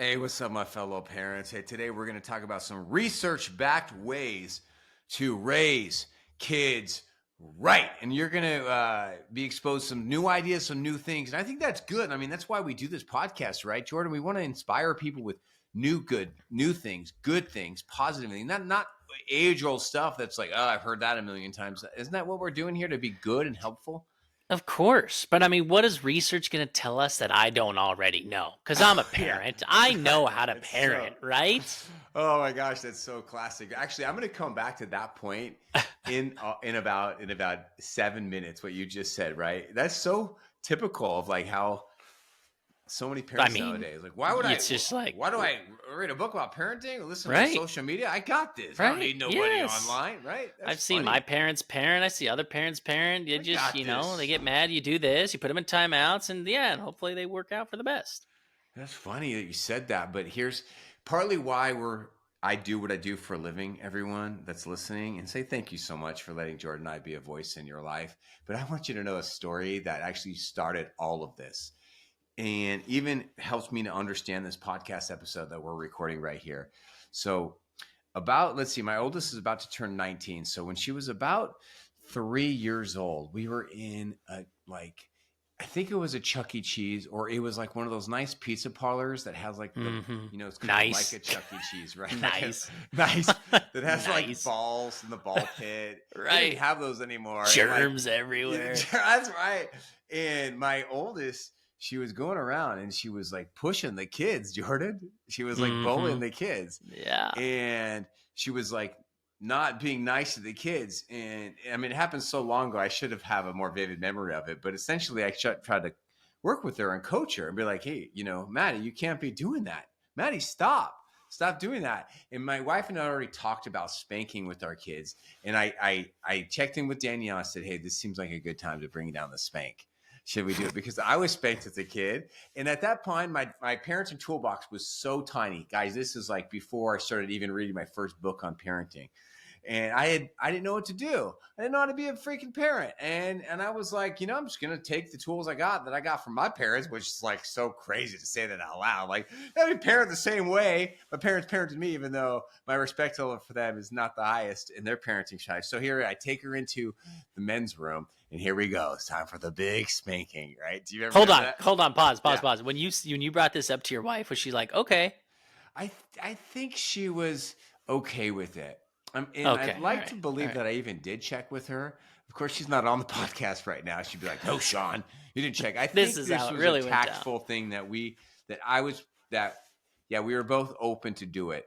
Hey, what's up, my fellow parents? Hey, today we're going to talk about some research-backed ways to raise kids right. And you're going to be exposed to some new ideas, some new things. And I think that's good. I mean, that's why we do this podcast, right, Jordan? We want to inspire people with new things, good things, positive things, not age-old stuff that's like, oh, I've heard that a million times. Isn't that what we're doing here, to be good and helpful? Of course. But I mean, what is research going to tell us that I don't already know? Because I'm a Yeah. parent. I know how to It's so, parent, right? oh my gosh, that's so classic. Actually, I'm going to come back to that point in about 7 minutes. What you just said, right? That's so typical of like how so many I parents mean, nowadays. Like, why would I? it's just like, Why do I read a book about parenting or listen to right, social media? I got this. I don't right. need nobody Yes. online, right? That's I've seen my funny. parents parent. I see other parents parent. You I just, got they this. get mad. You do this. You put them in timeouts. And hopefully they work out for the best. That's funny that you said that, but here's partly why I do what I do for a living, everyone that's listening, and say thank you so much for letting Jordan and I be a voice in your life. But I want you to know a story that actually started all of this and even helps me to understand this podcast episode that we're recording right here. So let's see, my oldest is about to turn 19. So when she was about 3 years old, we were in I think it was a Chuck E. Cheese, or it was like one of those nice pizza parlors that has like it's kind of like Nice. a Chuck E. Cheese, right? Nice. Nice. That has like Nice. balls in the ball pit. They Right. didn't have those anymore. Germs everywhere. That's right. And my oldest, she was going around and she was like pushing the kids, Jordan. She was like bullying the kids. Yeah. And she was like not being nice to the kids. And I mean, it happened so long ago, I should have a more vivid memory of it. But essentially, I tried to work with her and coach her and be like, hey, Maddie, you can't be doing that. Maddie, stop doing that. And my wife and I already talked about spanking with our kids. And I checked in with Danielle. I said, hey, this seems like a good time to bring down the spank. Should we do it? Because I was spanked as a kid. And at that point, my parenting toolbox was so tiny. Guys, this is like before I started even reading my first book on parenting. And I didn't know what to do. I didn't know how to be a freaking parent. And I was like, I'm just going to take the tools I got from my parents, which is like so crazy to say that out loud. Like, I parent the same way my parents parented me, even though my respect level for them is not the highest in their parenting style. So here I take her into the men's room, and here we go. It's time for the big spanking, right? Do you ever Hold on, pause. Yeah. When you brought this up to your wife, was she like, okay? I think she was okay with it. And Okay, I'd like all to right, believe that I even did check with her. Of course, she's not on the podcast right now. She'd be like, "No, Sean, you didn't check." I This think is this how it was really a went down. tactful thing we were both open to do it.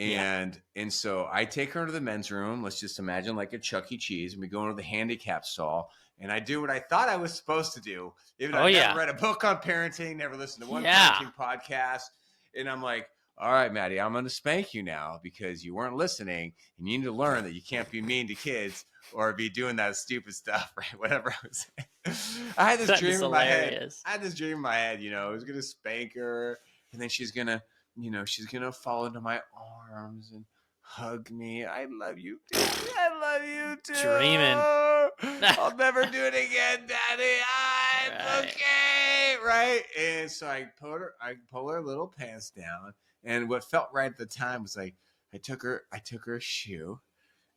And so I take her to the men's room. Let's just imagine like a Chuck E. Cheese, and we go into the handicap stall. And I do what I thought I was supposed to do. Even though I never read a book on parenting, never listened to one parenting podcast. And I'm like, all right, Maddie, I'm going to spank you now because you weren't listening. And you need to learn that you can't be mean to kids or be doing that stupid stuff, right? Whatever I was saying. I had this dream in my head. I was going to spank her. And then she's going to fall into my arms and hug me. I love you, dude. I love you too. Dreaming. I'll never do it again, Daddy. It's okay, right? And so I pull her little pants down, and what felt right at the time was like I took her shoe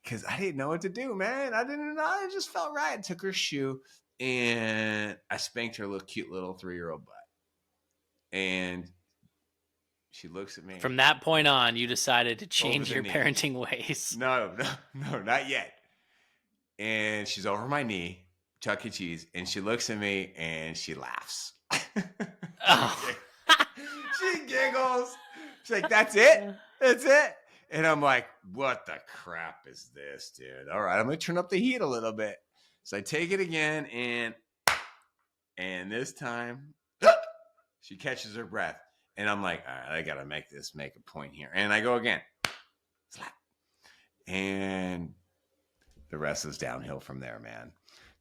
because I didn't know what to do, man. I didn't know. It just felt right. I took her shoe and I spanked her cute little 3-year-old butt, and she looks at me. From that point on, you decided to change your parenting ways. No, not yet. And she's over my knee, Chuck E. Cheese, and she looks at me and she laughs. Oh. She giggles. She's like, "That's it? That's it?" And I'm like, "What the crap is this, dude? All right, I'm going to turn up the heat a little bit." So I take it again, and this time she catches her breath. And I'm like, all right, I got to make a point here. And I go again. Slap. And the rest is downhill from there, man.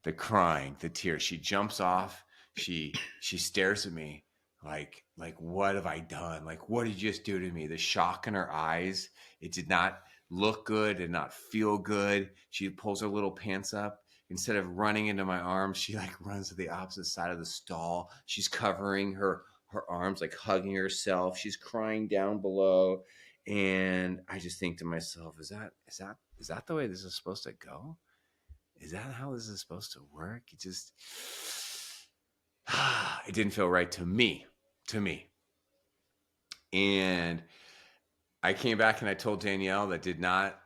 The crying, the tears. She jumps off. She stares at me like, what have I done? Like, what did you just do to me? The shock in her eyes. It did not look good, did not feel good. She pulls her little pants up. Instead of running into my arms, she like runs to the opposite side of the stall. She's covering her her arms, like hugging herself. She's crying down below. And I just think to myself, is that the way this is supposed to go? Is that how this is supposed to work? It just it didn't feel right to me. To me. And I came back and I told Danielle that did not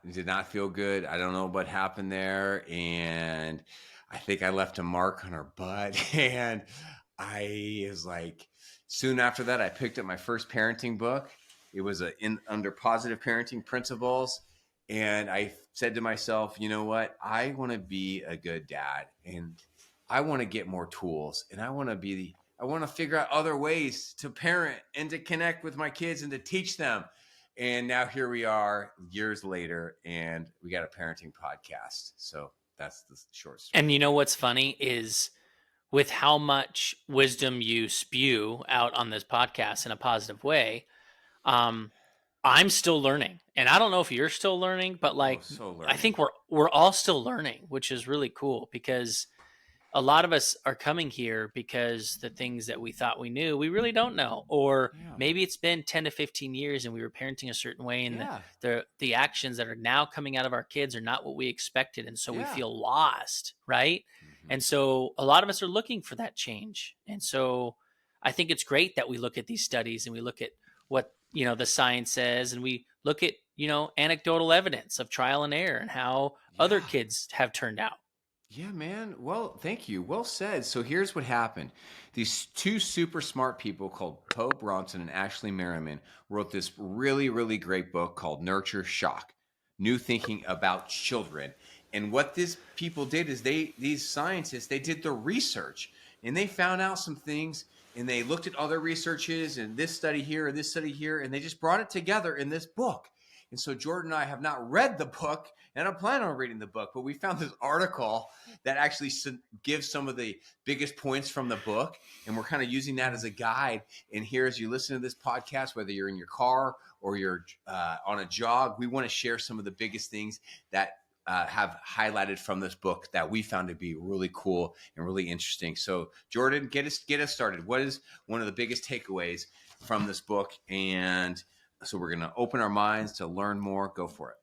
feel good. I don't know what happened there, and I think I left a mark on her butt. And I was like, soon after that, I picked up my first parenting book. It was under positive parenting principles, and I said to myself, you know what? I want to be a good dad, and I want to get more tools, and I want to figure out other ways to parent and to connect with my kids and to teach them. And now here we are years later, and we got a parenting podcast. So that's the short story. And you know what's funny is with how much wisdom you spew out on this podcast in a positive way, I'm still learning. And I don't know if you're still learning, but like so learning. I think we're all still learning, which is really cool because a lot of us are coming here because the things that we thought we knew, we really don't know. Or maybe it's been 10 to 15 years and we were parenting a certain way, and the actions that are now coming out of our kids are not what we expected. And so we feel lost, right? Mm-hmm. And so a lot of us are looking for that change. And so I think it's great that we look at these studies and we look at what, the science says, and we look at, anecdotal evidence of trial and error and how other kids have turned out. Yeah, man. Well, thank you. Well said. So here's what happened. These two super smart people called Poe Bronson and Ashley Merriman wrote this really, really great book called Nurture Shock, New Thinking About Children. And what these people did is these scientists, they did the research and they found out some things, and they looked at other researches and this study here and this study here, and they just brought it together in this book. And so Jordan and I have not read the book, and I don't plan on reading the book, but we found this article that actually gives some of the biggest points from the book, and we're kind of using that as a guide. And here, as you listen to this podcast, whether you're in your car or you're on a jog, we want to share some of the biggest things that have highlighted from this book that we found to be really cool and really interesting. So Jordan, get us started. What is one of the biggest takeaways from this book? And so we're going to open our minds to learn more. Go for it.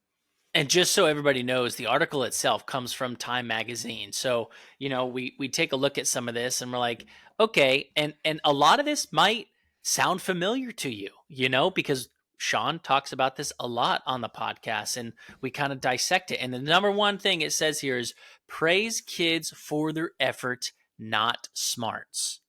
And just so everybody knows, the article itself comes from Time Magazine. So, we take a look at some of this and we're like, okay, and a lot of this might sound familiar to you, because Sean talks about this a lot on the podcast, and we kind of dissect it. And the number one thing it says here is praise kids for their effort, not smarts.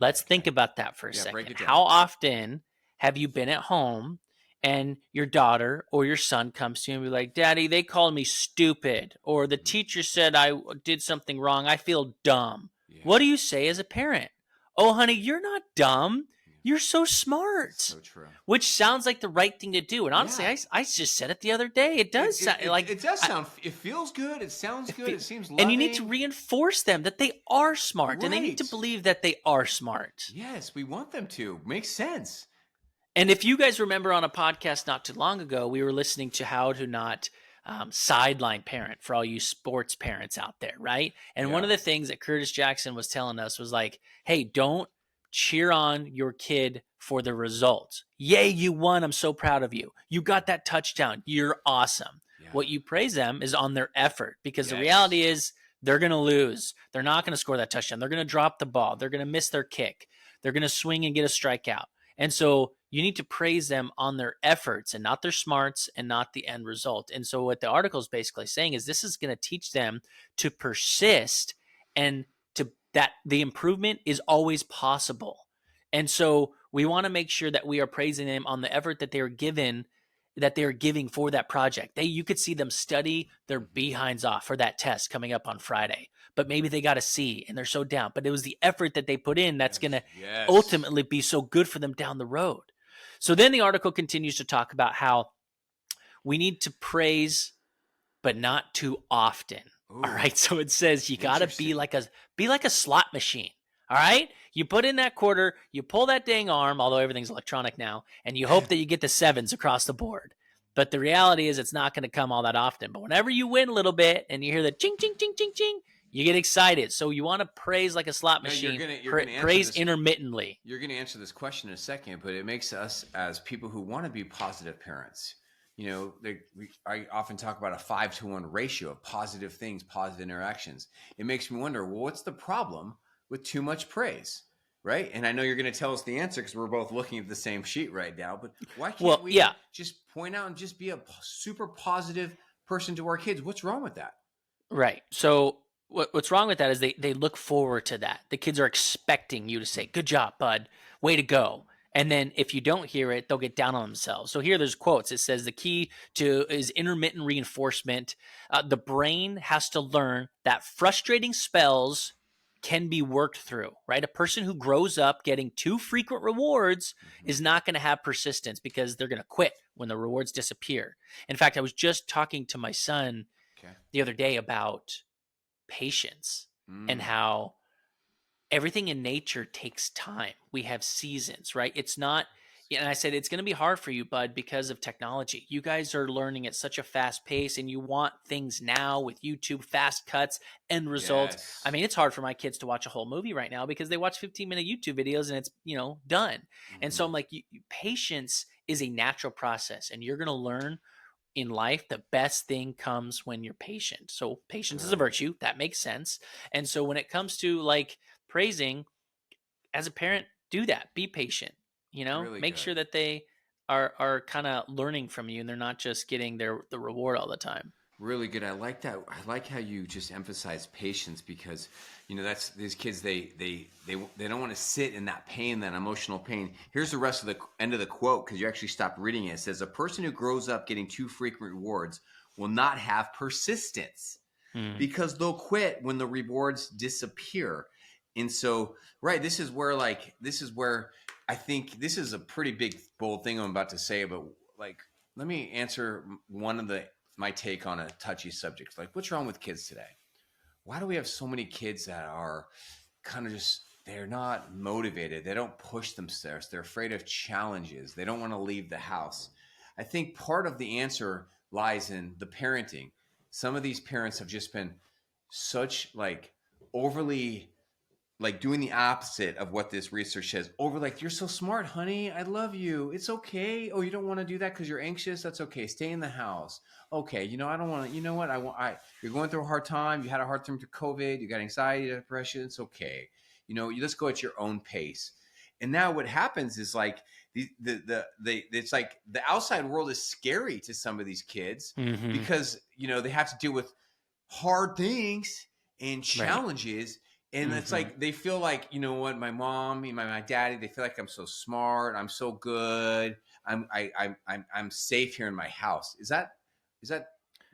Let's think about that for a second. How often have you been at home and your daughter or your son comes to you and be like, Daddy, they called me stupid, or the teacher said I did something wrong, I feel dumb. Yeah. What do you say as a parent? Oh, honey, you're not dumb. You're so smart. That's so true. Which sounds like the right thing to do. And honestly, I just said it the other day. It does sound like it does sound. It feels good. It sounds good. It seems loving. And you need to reinforce them that they are smart, right. And they need to believe that they are smart. Yes, we want them to. Makes sense. And if you guys remember on a podcast not too long ago, we were listening to how to not sideline parent for all you sports parents out there, right? And one of the things that Curtis Jackson was telling us was like, hey, don't cheer on your kid for the results. Yay, you won. I'm so proud of you. You got that touchdown. You're awesome. Yeah. What you praise them is on their effort, because the reality is they're going to lose. They're not going to score that touchdown. They're going to drop the ball. They're going to miss their kick. They're going to swing and get a strikeout. And so you need to praise them on their efforts and not their smarts and not the end result. And so what the article is basically saying is this is going to teach them to persist and that the improvement is always possible. And so we want to make sure that we are praising them on the effort that they are giving for that project. You could see them study their behinds off for that test coming up on Friday, but maybe they got a C and they're so down, but it was the effort that they put in that's going to ultimately be so good for them down the road. So then the article continues to talk about how we need to praise, but not too often. Ooh, all right. So it says you got to be like a slot machine. All right. You put in that quarter, you pull that dang arm, although everything's electronic now, and you hope that you get the sevens across the board. But the reality is it's not going to come all that often. But whenever you win a little bit and you hear the ching, ching, ching, ching, ching, You get excited. So you want to praise like a slot Now machine. you're gonna answer Praise this. intermittently. You're gonna answer this question in a second, but it makes us as people who want to be positive parents. I often talk about a 5-to-1 ratio of positive things, positive interactions. It makes me wonder, well, what's the problem with too much praise, right? And I know you're going to tell us the answer because we're both looking at the same sheet right now. But why can't Well, we yeah, just point out and just be a super positive person to our kids? What's wrong with that? right. So what's wrong with that is they look forward to that. The kids are expecting you to say, "Good job, bud. Way to go." And then if you don't hear it, they'll get down on themselves. So here there's quotes. It says the key to is intermittent reinforcement. The brain has to learn that frustrating spells can be worked through, right? A person who grows up getting too frequent rewards Mm-hmm. is not going to have persistence because they're going to quit when the rewards disappear. In fact, I was just talking to my son Okay. the other day about patience and Mm. how everything in nature takes time. We have seasons, right? It's not, and I said, it's going to be hard for you, bud, because of technology. You guys are learning at such a fast pace and you want things now with YouTube, fast cuts, end results. I Yes. mean, it's hard for my kids to watch a whole movie right now because they watch 15-minute YouTube videos and it's, done. And so Mm-hmm. I'm like, patience is a natural process and you're going to learn in life, the best thing comes when you're patient. So patience is a Good. virtue. That makes sense. And so when it comes to like praising, as a parent, do that. Be patient. Really Make good. sure that they are kind of learning from you and they're not just getting the reward all the time. Really good. I like that. I like how you just emphasize patience because, that's these kids. They don't want to sit in that pain, that emotional pain. Here's the rest of the end of the quote because you actually stopped reading it. It says, "A person who grows up getting too frequent rewards will not have persistence Mm, because they'll quit when the rewards disappear." And so, right, this is where I think this is a pretty big bold thing I'm about to say, but like, let me answer one of my take on a touchy subject. Like, what's wrong with kids today? Why do we have so many kids that are kind of just they're not motivated, they don't push themselves, they're afraid of challenges, they don't want to leave the house? I think part of the answer lies in the parenting. Some of these parents have just been such like overly like doing the opposite of what this research says. Over like, "You're so smart, honey, I love you, it's okay. Oh, you don't want to do that because you're anxious? That's okay, stay in the house. Okay, I don't want to, what I want, you're going through a hard time, you had a hard time through COVID, you got anxiety, depression, it's okay. You let's go at your own pace." And now what happens is like it's like the outside world is scary to some of these kids hmm because they have to deal with hard things and Right. challenges. And it's hmm like they feel like, what, my mom, my daddy, they feel like I'm so smart, I'm so good, I'm safe here in my house. Is that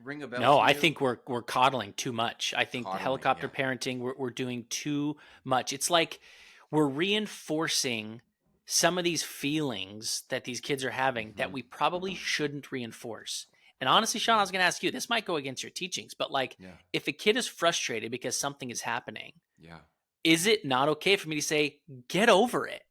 ring a bell No, to I you? think we're coddling too much. I think the Coddling, helicopter yeah. parenting we're doing too much. It's like we're reinforcing some of these feelings that these kids are having that Hmm. we probably shouldn't reinforce. And honestly, Sean, I was going to ask you, this might go against your teachings, but like Yeah, if a kid is frustrated because something is happening, yeah. is it not okay for me to say, "Get over it"?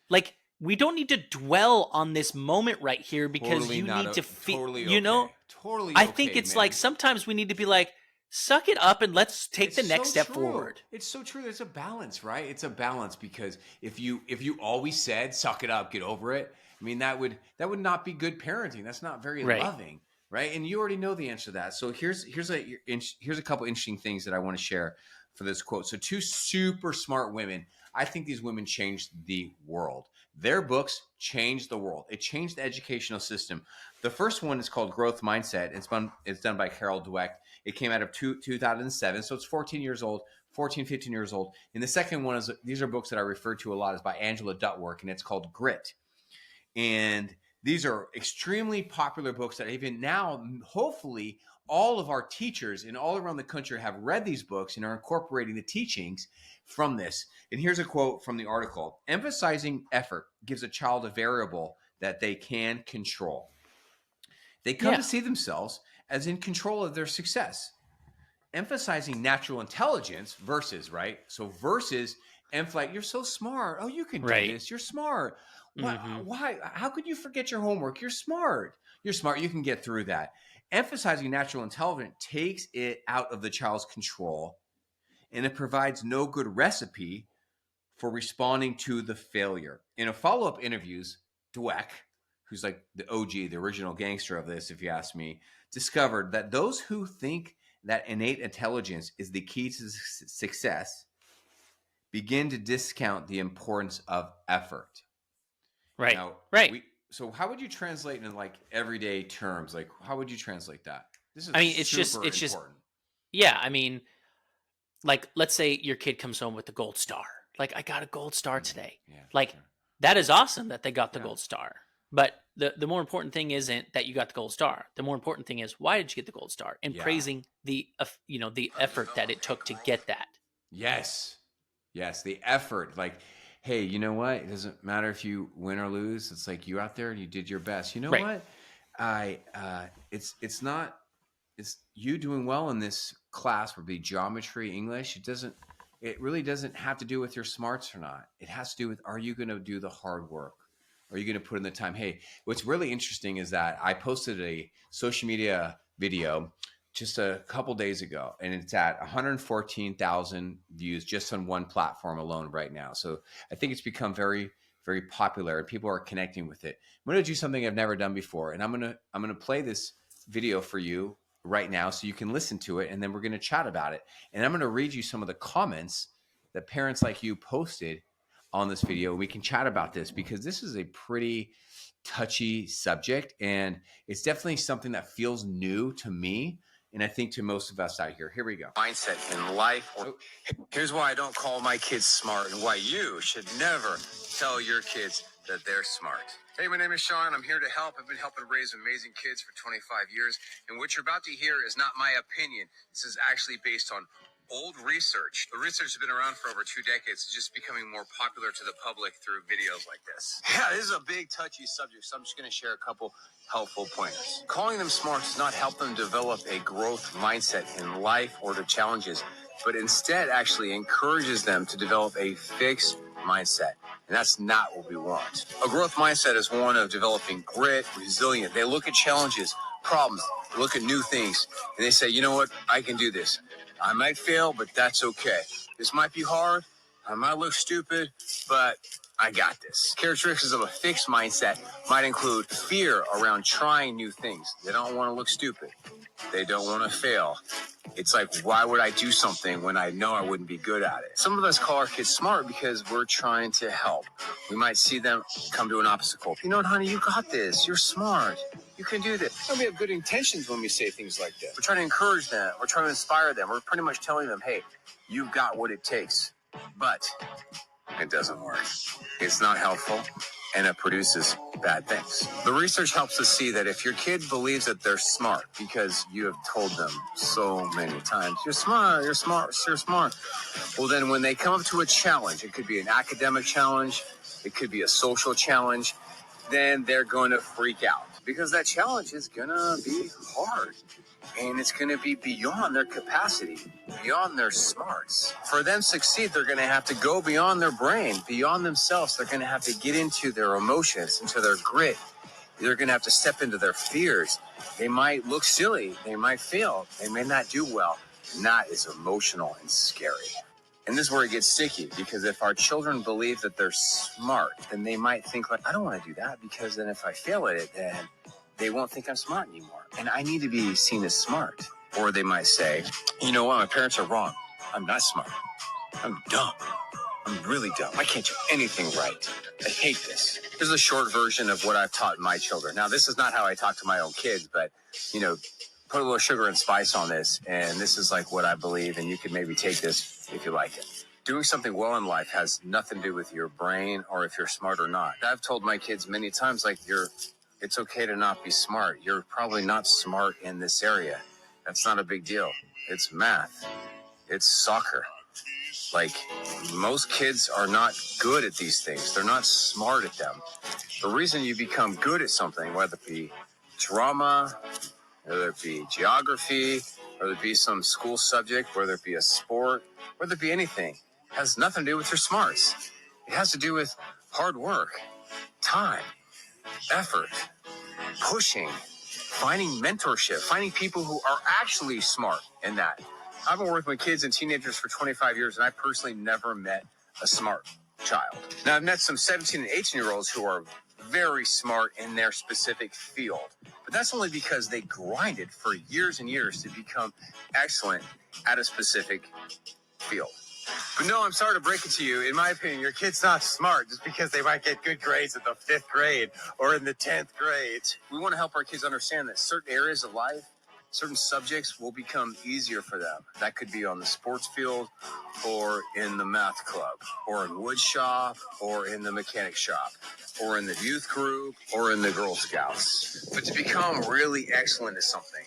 Like we don't need to dwell on this moment right here because Totally you not need to feel, totally okay. Totally I think okay, it's like man. sometimes we need to be like, suck it up and let's take It's the next so step true. forward. It's so true. There's a balance, right? It's a balance because if you always said "suck it up, get over it," I mean that would not be good parenting. That's not very Right. loving, right? And you already know the answer to that. So here's a couple interesting things that I want to share for this quote. So two super smart women. I think these women changed the world. Their books changed the world. It changed the educational system. The first one is called Growth Mindset. It's done by Carol Dweck. It came out of 2007, so it's 14 years old, 14, 15 years old. And the second one is, these are books that I refer to a lot, is by Angela Duckworth, and it's called Grit. And these are extremely popular books that even now, hopefully, all of our teachers in all around the country have read these books and are incorporating the teachings from this. And here's a quote from the article: "Emphasizing effort gives a child a variable that they can control. They come Yeah. to see themselves as in control of their success. Emphasizing natural intelligence versus, right? So versus like, you're so smart. Oh, you can do Right. this. You're smart. hmm Why? How could you forget your homework? You're smart. You're smart. You can get through that. Emphasizing natural intelligence takes it out of the child's control and it provides no good recipe for responding to the failure. In a follow-up interviews, Dweck, who's like the OG, the original gangster of this, if you ask me, discovered that those who think that innate intelligence is the key to success begin to discount the importance of effort. Right. Now, Right. so how would you translate in like everyday terms? Like, how would you translate that? This is It's super just, important. yeah. Like, let's say your kid comes home with the gold star. Like, I got a gold star today. Yeah, Like, sure. that is awesome that they got the Yeah. gold star. But the more important thing isn't that you got the gold star. The more important thing is, why did you get the gold star? And Yeah. praising the the effort that it took to get that. Yes. Yes, the effort. Like, hey, you know what? It doesn't matter if you win or lose. It's like you out there and you did your best. You know Right. what? It's not it's you doing well in this class would be geometry, English. It really doesn't have to do with your smarts or not. It has to do with, are you going to do the hard work? Are you going to put in the time? Hey, what's really interesting is that I posted a social media video just a couple days ago, and it's at 114,000 views just on one platform alone right now. So I think it's become very, very popular, and people are connecting with it. I'm going to do something I've never done before, and I'm going to play this video for you right now so you can listen to it, and then we're going to chat about it. And I'm going to read you some of the comments that parents like you posted on this video. We can chat about this because this is a pretty touchy subject, and it's definitely something that feels new to me, and I think to most of us out here. Here we go. Mindset in life. Here's why I don't call my kids smart and why you should never tell your kids that they're smart. Hey, my name is Sean. I'm here to help. I've been helping raise amazing kids for 25 years. And what you're about to hear is not my opinion. This is actually based on old research. The research has been around for over 2 decades. It's just becoming more popular to the public through videos like this. Yeah, this is a big, touchy subject, so I'm just going to share a couple helpful pointers. Calling them smart does not help them develop a growth mindset in life or to challenges, but instead actually encourages them to develop a fixed mindset. And that's not what we want. A growth mindset is one of developing grit, resilience. They look at challenges, problems, look at new things, and they say, you know what, I can do this. I might fail, but that's okay. This might be hard. I might look stupid, but I got this. Characteristics of a fixed mindset might include fear around trying new things. They don't want to look stupid. They don't want to fail. It's like, why would I do something when I know I wouldn't be good at it? Some of us call our kids smart because we're trying to help. We might see them come to an obstacle. You know what, honey, you got this. You're smart. You can do this. And we have good intentions when we say things like that. We're trying to encourage them. We're trying to inspire them. We're pretty much telling them, hey, you've got what it takes. But it doesn't work. It's not helpful, and it produces bad things. The research helps us see that if your kid believes that they're smart because you have told them so many times, you're smart, you're smart, you're smart. Well, then when they come up to a challenge, it could be an academic challenge, it could be a social challenge, then they're going to freak out because that challenge is going to be hard. And it's going to be beyond their capacity, beyond their smarts. For them to succeed, they're going to have to go beyond their brain, beyond themselves. They're going to have to get into their emotions, into their grit. They're going to have to step into their fears. They might look silly. They might fail. They may not do well. And that is emotional and scary. And this is where it gets sticky, because if our children believe that they're smart, then they might think like, I don't want to do that, because then if I fail at it, then they won't think I'm smart anymore. And I need to be seen as smart. Or they might say, you know what, my parents are wrong. I'm not smart. I'm dumb. I'm really dumb. I can't do anything right. I hate this. Here's a short version of what I've taught my children. Now, this is not how I talk to my own kids, but, put a little sugar and spice on this, and this is like what I believe, and you can maybe take this if you like it. Doing something well in life has nothing to do with your brain or if you're smart or not. I've told my kids many times, it's okay to not be smart. You're probably not smart in this area. That's not a big deal. It's math. It's soccer. Most kids are not good at these things. They're not smart at them. The reason you become good at something, whether it be drama, whether it be geography, whether it be some school subject, whether it be a sport, whether it be anything, has nothing to do with your smarts. It has to do with hard work, time, effort, pushing, finding mentorship, finding people who are actually smart in that. I've been working with kids and teenagers for 25 years, and I personally never met a smart child. Now, I've met some 17 and 18-year-olds who are very smart in their specific field, but that's only because they grinded for years and years to become excellent at a specific field. But no, I'm sorry to break it to you. In my opinion, your kid's not smart just because they might get good grades in the 5th grade or in the 10th grade. We want to help our kids understand that certain areas of life, certain subjects will become easier for them. That could be on the sports field or in the math club or in wood shop or in the mechanic shop or in the youth group or in the Girl Scouts. But to become really excellent at something,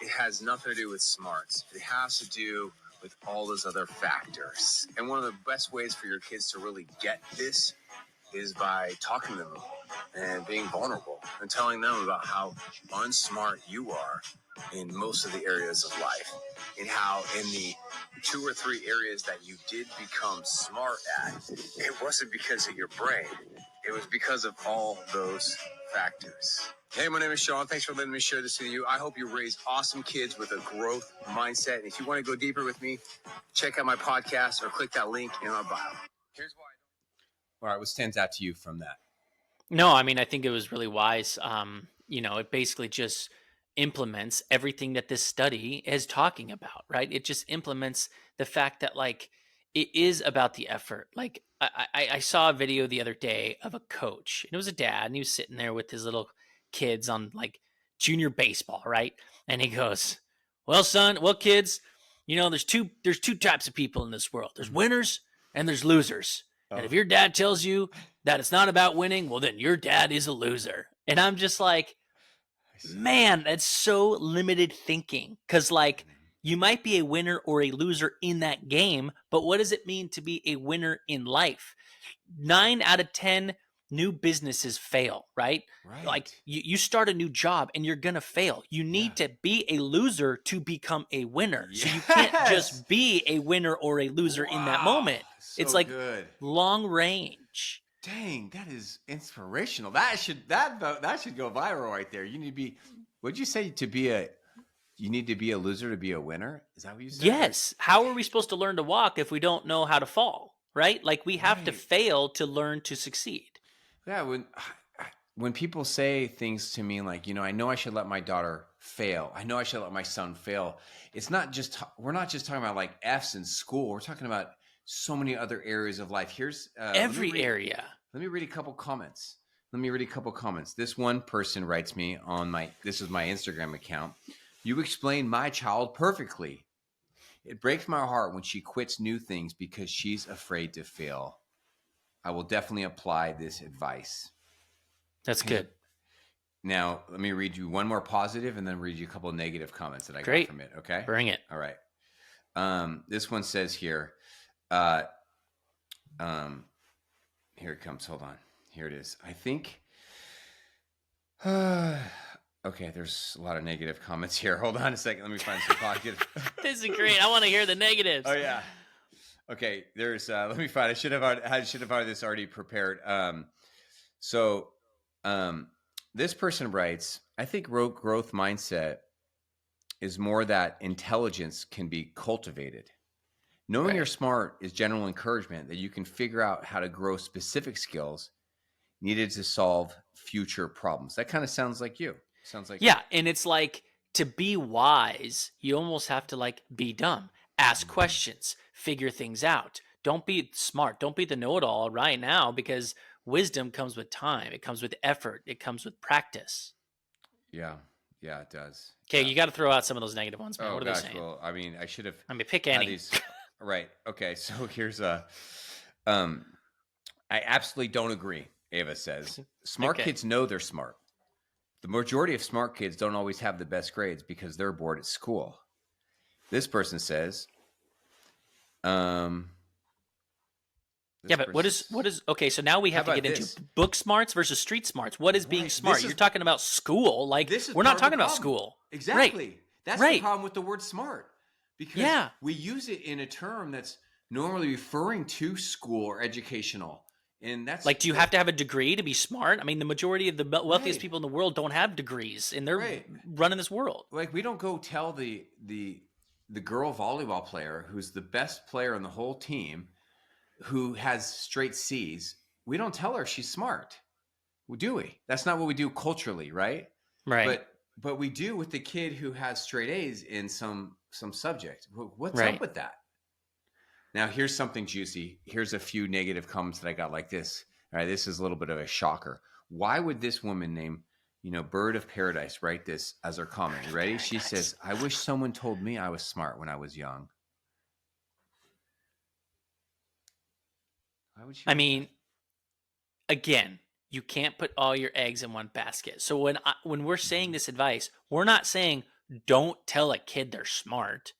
it has nothing to do with smarts. It has to do with all those other factors. And one of the best ways for your kids to really get this is by talking to them and being vulnerable and telling them about how unsmart you are in most of the areas of life, and how in the 2 or 3 areas that you did become smart at, it wasn't because of your brain. It was because of all those factors. Hey, my name is Sean. Thanks for letting me share this with you. I hope you raise awesome kids with a growth mindset. And if you want to go deeper with me, check out my podcast or click that link in my bio. Here's why. All right, what stands out to you from that? No, I mean, I think it was really wise. It basically just implements everything that this study is talking about, right? It just implements the fact that like it is about the effort. Like I saw a video the other day of a coach, and it was a dad, and he was sitting there with his little kids on like junior baseball, right? And he goes, "Well, son, well, kids, there's two types of people in this world. There's winners and there's losers. And if your dad tells you that it's not about winning, well, then your dad is a loser." And I'm just like, man, that's so limited thinking. Because, like, you might be a winner or a loser in that game, but what does it mean to be a winner in life? 9 out of 10 new businesses fail, right? Like, you start a new job and you're going to fail. You need to be a loser to become a winner. So you can't just be a winner or a loser in that moment. So it's like good. Long range. Dang, that is inspirational. That should go viral right there. You need to be. What'd you say to be a? You need to be a loser to be a winner. Is that what you said? Yes. How are we supposed to learn to walk if we don't know how to fall? Right? Like we have to fail to learn to succeed. Yeah. When people say things to me like, I know I should let my daughter fail. I know I should let my son fail. It's not just we're not just talking about like F's in school. We're talking about so many other areas of life. Here's every area. Let me read a couple comments. This one person writes me on this is my Instagram account. "You explain my child perfectly. It breaks my heart when she quits new things because she's afraid to fail. I will definitely apply this advice." That's good. Now, let me read you one more positive and then read you a couple of negative comments that I got from it. Okay? Bring it. All right. This one says here, here it comes. Hold on. Here it is. I think, okay, there's a lot of negative comments here. Hold on a second. Let me find some positive. This is great. I want to hear the negatives. Oh, yeah. Okay, there's, let me find, I should have had this already prepared. This person writes, "I think growth mindset is more that intelligence can be cultivated. Knowing you're smart is general encouragement that you can figure out how to grow specific skills needed to solve future problems." That kind of sounds like you. Yeah, and it's like to be wise, you almost have to like be dumb. Ask questions, figure things out. Don't be smart. Don't be the know-it-all right now, because wisdom comes with time. It comes with effort. It comes with practice. Yeah, it does. Okay, you got to throw out some of those negative ones, man. Oh, what are gosh, they saying? Well, I mean, I should have. Pick any. These, right. Okay, so here's I absolutely don't agree, Ava says. Smart kids know they're smart. The majority of smart kids don't always have the best grades because they're bored at school. This person says, but what is okay, so now we have to get into book smarts versus street smarts. What is being smart? You're talking about school. Like, we're not talking about school. Exactly. Right. That's the problem with the word smart. Because we use it in a term that's normally referring to school or educational. And that's like, do you have to have a degree to be smart? I mean, the majority of the wealthiest people in the world don't have degrees, and they're running this world. Like, we don't go tell the the girl volleyball player who's the best player on the whole team, who has straight C's, we don't tell her she's smart. Do we? That's not what we do culturally, right? Right. But we do with the kid who has straight A's in some subject. What's up Right. with that? Now, here's something juicy. Here's a few negative comments that I got like this. All right, this is a little bit of a shocker. Why would this woman named, Bird of Paradise write this as her comment? You ready? She says, "I wish someone told me I was smart when I was young." Why would she? I mean, again, you can't put all your eggs in one basket. So when we're saying this advice, we're not saying don't tell a kid they're smart.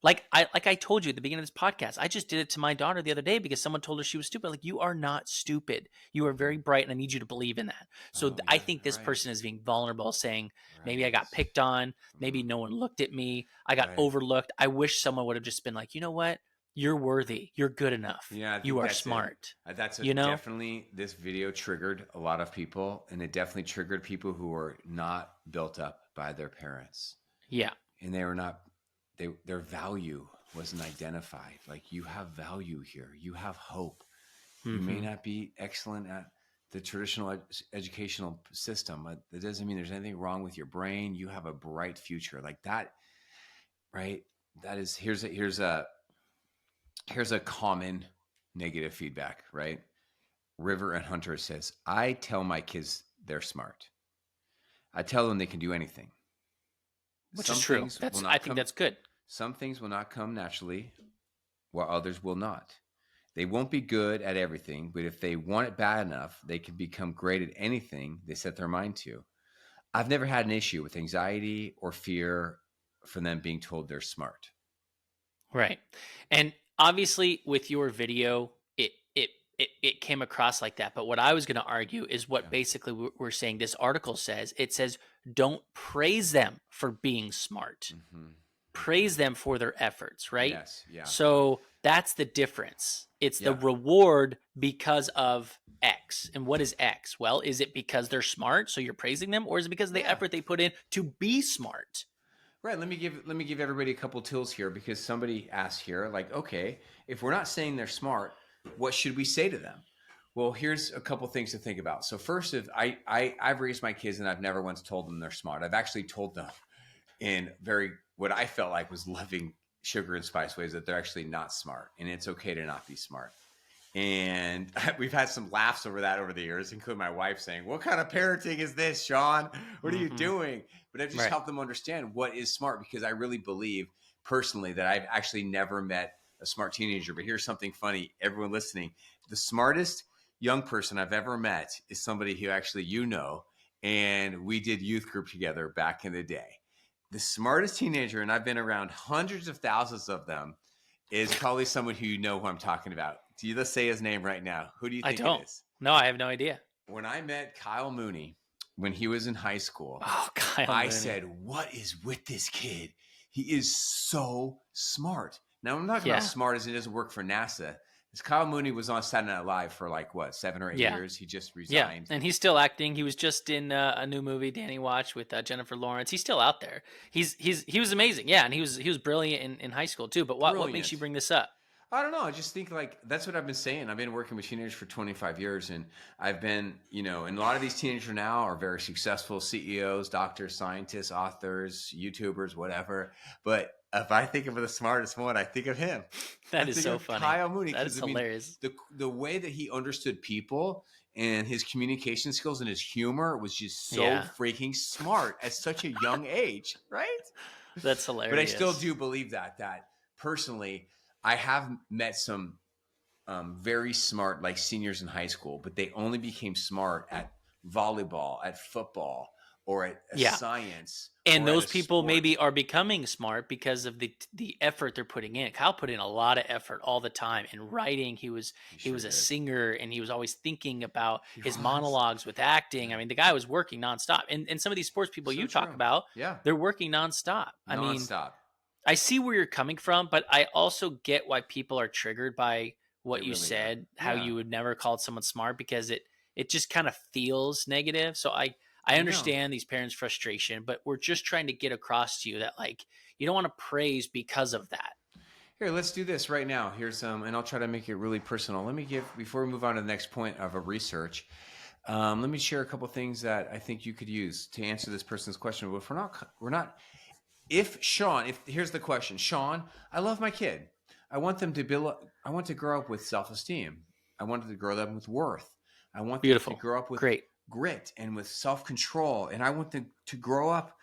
Like I told you at the beginning of this podcast, I just did it to my daughter the other day because someone told her she was stupid. Like, you are not stupid. You are very bright, and I need you to believe in that. So Oh, I yeah, think this right, person is being vulnerable, saying maybe I right. got picked on, maybe no one looked at me, I got Right. overlooked. I wish someone would have just been like, you know what? You're worthy. You're good enough. Yeah, I think You are that's it. smart. That's You know? definitely, this video triggered a lot of people, and it definitely triggered people who were not built up by their parents, Yeah. and they were not. Their value wasn't identified. Like, you have value here. You have hope. You may Mhm. not be excellent at the traditional educational system, but that doesn't mean there's anything wrong with your brain. You have a bright future, like that, right? That is here's a common negative feedback, right? River and Hunter says, "I tell my kids they're smart. I tell them they can do anything. Which is Some true. things will That's I not think come that's good. some things will not come naturally, while others will not. They won't be good at everything, but if they want it bad enough, they can become great at anything they set their mind to. I've never had an issue with anxiety or fear from them being told they're smart." Right. And obviously with your video, it came across like that. But what I was going to argue is what Yeah. basically we're saying this article says. It says don't praise them for being smart. Mm-hmm. Praise them for their efforts, right? Yes. Yeah. So that's the difference. It's the Yeah. reward because of X. And what is X? Well, is it because they're smart, so you're praising them, or is it because of the Yeah. effort they put in to be smart? Right. Let me give everybody a couple tools here, because somebody asked here, like, okay, if we're not saying they're smart, what should we say to them? Well, here's a couple things to think about. So first, if I've raised my kids and I've never once told them they're smart. I've actually told them in very, what I felt like was loving, sugar and spice ways, that they're actually not smart, and it's okay to not be smart. And we've had some laughs over that over the years, including my wife saying, "What kind of parenting is this, Sean? What are you doing?" But I've just Right. helped them understand what is smart, because I really believe personally that I've actually never met a smart teenager. But here's something funny, everyone listening: the smartest young person I've ever met is somebody who actually, and we did youth group together back in the day. The smartest teenager, and I've been around hundreds of thousands of them, is probably someone who who I'm talking about. Let's say his name right now. Who do you I think it don't. is? No, I have no idea. When I met Kyle Mooney when he was in high school, Oh, Kyle I Mooney. said, "What is with this kid? He is so smart." Now, I'm not talking about smart as it doesn't work for NASA. This Kyle Mooney was on Saturday Night Live for like, what, 7 or 8 years? He just Yeah, resigned. and he's still acting. He was just in a new movie, Danny Watch, with Jennifer Lawrence. He's still out there. He was amazing. Yeah, and he was brilliant in high school too. But what makes you Brilliant. bring this up? I don't know. I just think, like, that's what I've been saying. I've been working with teenagers for 25 years, and I've been, and a lot of these teenagers now are very successful CEOs, doctors, scientists, authors, YouTubers, whatever. But if I think of the smartest one, I think of him. That I is think so of funny. Kyle Mooney. That is hilarious. The way that he understood people and his communication skills and his humor was just so freaking smart at such a young age, right? That's hilarious. But I still do believe that personally, I have met some very smart, like, seniors in high school, but they only became smart at volleyball, at football, or at science. And or those at a people sport. maybe are becoming smart because of the effort they're putting in. Kyle put in a lot of effort all the time in writing. He was a singer, and he was always thinking about his monologues with acting. I mean, the guy was working nonstop. And some of these sports people you talk about, they're working nonstop. I mean, I see where you're coming from, but I also get why people are triggered by what you said, how you would never call someone smart, because it just kind of feels negative. So I You don't. understand these parents' frustration, but we're just trying to get across to you that like you don't want to praise because of that. Here, let's do this right now. Here's and I'll try to make it really personal. Let me give, before we move on to the next point of a research, let me share a couple things that I think you could use to answer this person's question. But if we're not, if Sean, if here's the question, Sean, I love my kid. I want them to build, I want to grow up with self-esteem. I want them to grow up with worth. I want them to Beautiful. grow up with Great. grit and with self-control. And I want them to grow up.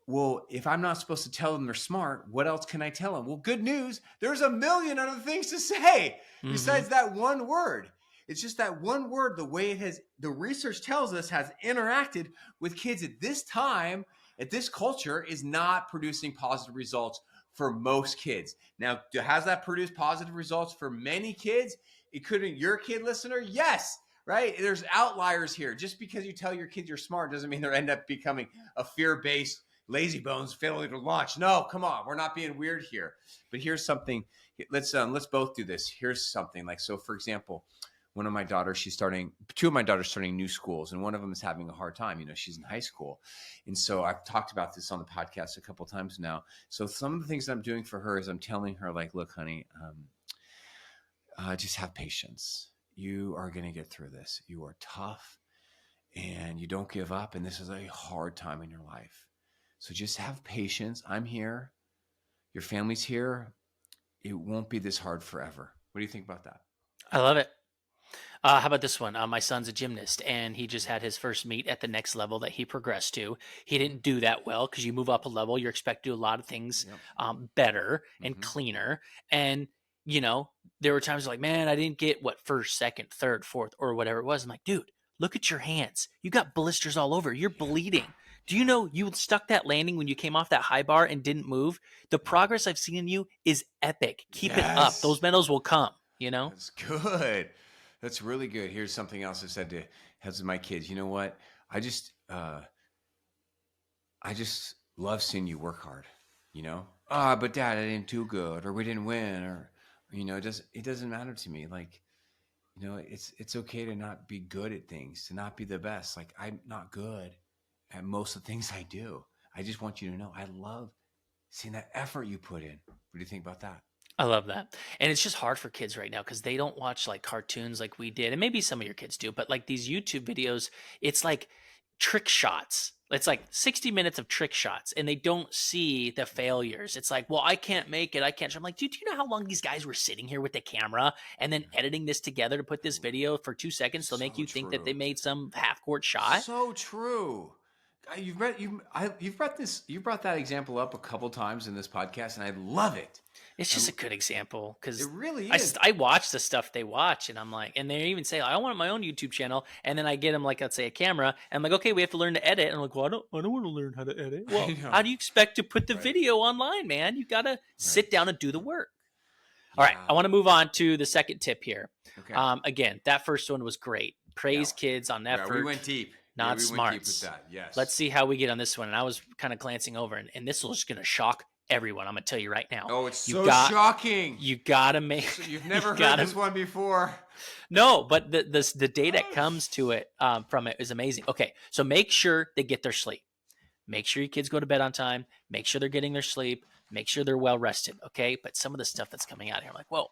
Well, if I'm not supposed to tell them they're smart, what else can I tell them? Well, good news. There's a million other things to say besides that one word. It's just that one word, the way it has, the research tells us, has interacted with kids at this time, at this culture, is not producing positive results for most kids. Now, has that produced positive results for many kids, including your kid, listener? Yes. Right? There's outliers here. Just because you tell your kids you're smart doesn't mean they end up becoming a fear-based lazy bones failing to launch. No, come on. We're not being weird here. But here's something. Let's both do this. Here's something like, so for example, one of my daughters, two of my daughters starting new schools, and one of them is having a hard time. You know, she's in high school. And so I've talked about this on the podcast a couple of times now. So some of the things that I'm doing for her is I'm telling her, like, look, honey, just have patience. You are going to get through this. You are tough and you don't give up. And this is a hard time in your life. So just have patience. I'm here. Your family's here. It won't be this hard forever. What do you think about that? I love it. How about this one? My son's a gymnast, and he just had his first meet at the next level that he progressed to. He didn't do that well because you move up a level, you're expected to do a lot of things better and cleaner. And, you know, there were times like, man, I didn't get first, second, third, fourth, or whatever it was. I'm like, dude, look at your hands. You got blisters all over. You're bleeding. Do you know you stuck that landing when you came off that high bar and didn't move? The progress I've seen in you is epic. Keep it up. Those medals will come, you know? That's good. That's really good. Here's something else I said to my kids. You know what? I just love seeing you work hard, you know? But Dad, I didn't do good, or we didn't win, or, you know, it doesn't matter to me. Like, you know, it's okay to not be good at things, to not be the best. Like, I'm not good at most of the things I do. I just want you to know I love seeing that effort you put in. What do you think about that? I love that. And it's just hard for kids right now because they don't watch like cartoons like we did. And maybe some of your kids do, but like these YouTube videos, it's like trick shots. It's like 60 minutes of trick shots and they don't see the failures. It's like, well, I can't make it. I can't. I'm like, dude, do you know how long these guys were sitting here with the camera and then editing this together to put this video for 2 seconds to make you think that they made some half-court shot? So true. You've brought that example up a couple times in this podcast, and I love it. It's just a good example because it really is. I watch the stuff they watch, and I'm like, and they even say, I want my own YouTube channel, and then I get them like, let's say a camera, and I'm like, okay, we have to learn to edit, and I'm like, well, I don't want to learn how to edit. Well, how do you expect to put the video online, man? You gotta sit down and do the work. All right, I want to move on to the second tip here. Okay. Again, that first one was great. Praise kids on effort. Yeah, we went deep. Not smarts. Deep with that. Yes. Let's see how we get on this one. And I was kind of glancing over, and this was just going to shock everyone. I'm going to tell you right now. Oh, it's shocking. You got to make. So you've never heard this one before. No, but the data comes to it from it is amazing. Okay, so make sure they get their sleep. Make sure your kids go to bed on time. Make sure they're getting their sleep. Make sure they're well rested. Okay, but some of the stuff that's coming out here, I'm like, whoa,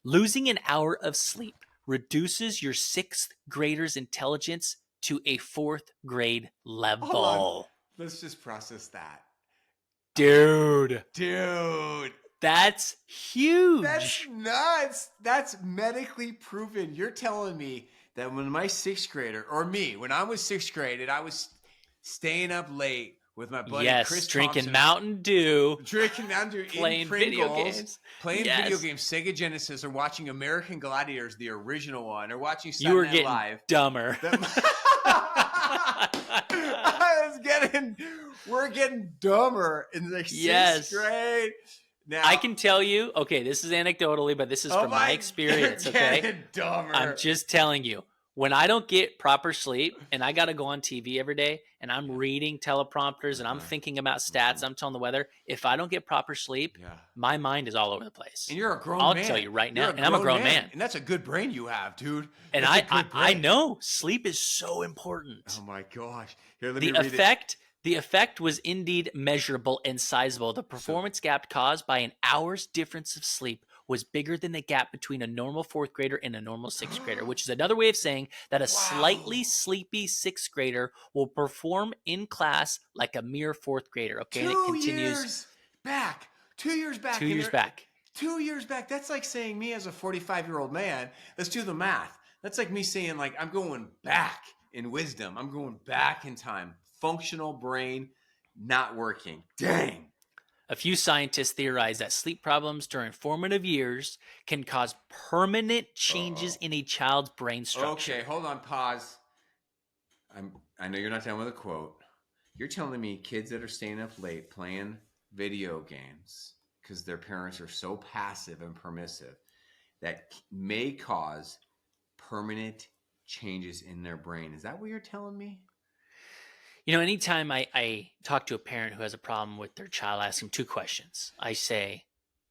losing an hour of sleep reduces your 6th grader's intelligence to a 4th grade level. Hold on. Let's just process that. Dude. That's huge. That's nuts. That's medically proven. You're telling me that when my 6th grader, or me, when I was 6th grade and I was staying up late with my buddy Chris drinking Thompson, Mountain Dew, playing video games, Sega Genesis, or watching American Gladiators, the original one, or watching you Saturday were Night getting Live. Dumber. We're getting dumber in the 6th grade. Now, I can tell you, okay, this is anecdotally, but this is from my experience, okay? Dumber. I'm just telling you, when I don't get proper sleep and I got to go on TV every day and I'm reading teleprompters and I'm Uh-huh. thinking about stats, I'm telling the weather, if I don't get proper sleep, Yeah. my mind is all over the place. And you're a grown I'll tell man. you right You're now, a and I'm a grown grown man. man. And that's a good brain you have, dude. And That's a I good I brain. know sleep is so important. Oh my gosh. Here, let me The read it. effect was indeed measurable and sizable. The So performance gap caused by an hour's difference of sleep was bigger than the gap between a normal fourth grader and a normal sixth grader, which is another way of saying that a slightly wow. sleepy sixth grader will perform in class like a mere fourth grader. Okay, and it 2 continues years back. 2 years back 2 years there. back. 2 years back. That's like saying me as a 45-year-old man. Let's do the math. That's like me saying like I'm going back in wisdom. I'm going back in time. Functional brain not working. Dang. A few scientists theorize that sleep problems during formative years can cause permanent changes Uh-oh. in a child's brain structure. Okay, hold on, pause. I know you're not done with a quote. You're telling me kids that are staying up late playing video games because their parents are so passive and permissive that may cause permanent changes in their brain. Is that what you're telling me? You know, anytime I talk to a parent who has a problem with their child, I ask them two questions. I say,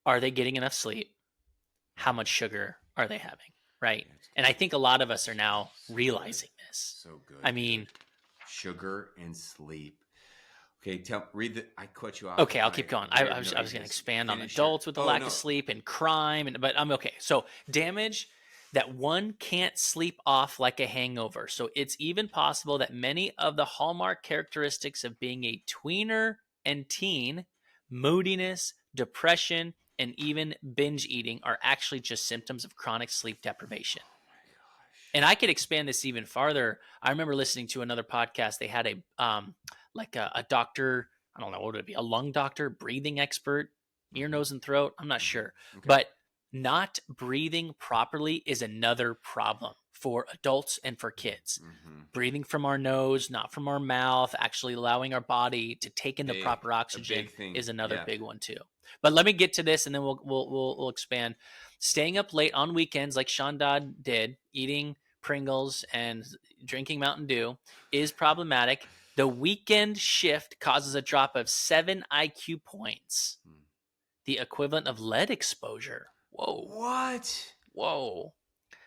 are they getting enough sleep? How much sugar are they having? Right. That's And I good. think a lot of us are now So realizing good. this. So good. I mean, sugar and sleep. Okay, read the. I cut you off. okay, I'll keep going. I was going to expand on adults with the lack of sleep and crime, but I'm okay. So damage that one can't sleep off like a hangover. So it's even possible that many of the hallmark characteristics of being a tweener and teen, moodiness, depression, and even binge eating are actually just symptoms of chronic sleep deprivation. And I could expand this even farther. I remember listening to another podcast. They had a doctor, I don't know what would it be, a lung doctor, breathing expert, ear, nose, and throat. I'm not sure. Okay. But not breathing properly is another problem for adults and for kids. Breathing from our nose, not from our mouth, actually allowing our body to take in the proper oxygen is another big one too. But let me get to this and then we'll expand. Staying up late on weekends like Sean Dodd did, eating Pringles and drinking Mountain Dew is problematic. The weekend shift causes a drop of 7 IQ points, the equivalent of lead exposure. Whoa. What? Whoa.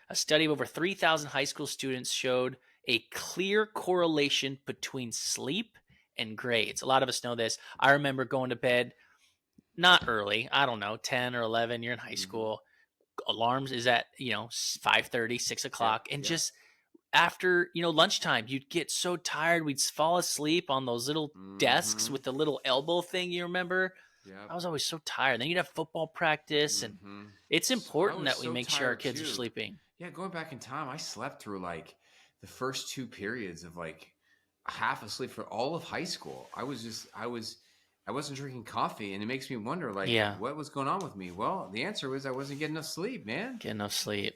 A study of over 3,000 high school students showed a clear correlation between sleep and grades. A lot of us know this. I remember going to bed not early, I don't know, 10 or 11, you're in high school. Alarms is at 5:30, 6 o'clock, and just after lunchtime you'd get so tired we'd fall asleep on those little desks with the little elbow thing, you remember? I was always so tired. Then you'd have football practice, and it's important that we make sure our kids are sleeping. Yeah, going back in time, I slept through like the first 2 periods of like half asleep for all of high school. I wasn't drinking coffee, and it makes me wonder, like, what was going on with me? Well, the answer was I wasn't getting enough sleep, man. Get enough sleep.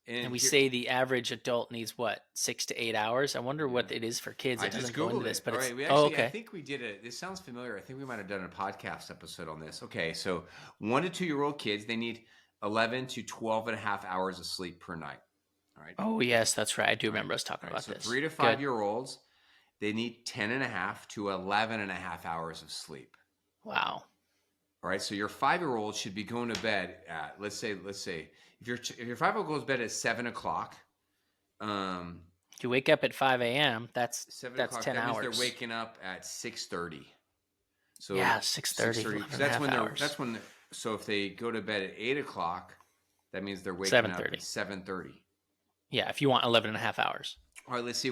And we say the average adult needs what, 6 to 8 hours? I wonder what it is for kids. It doesn't go into this, but it's okay. I think we did it. This sounds familiar. I think we might have done a podcast episode on this. Okay, so 1 to 2 year old kids, they need 11 to 12 and a half hours of sleep per night. All right. Oh yes, that's right. I do remember us talking about this. 3 to 5 year olds, they need 10 and a half to 11 and a half hours of sleep. Wow. All right, so your 5-year-old should be going to bed at let's say if your 5-year-old goes to bed at 7 o'clock, if you wake up at 5 a.m., that's 10 that hours. Means they're waking up at 6:30. So 6:30. That's when. So if they go to bed at 8 o'clock, that means they're waking up at 7:30. Yeah, if you want 11 and a half hours. All right, let's see.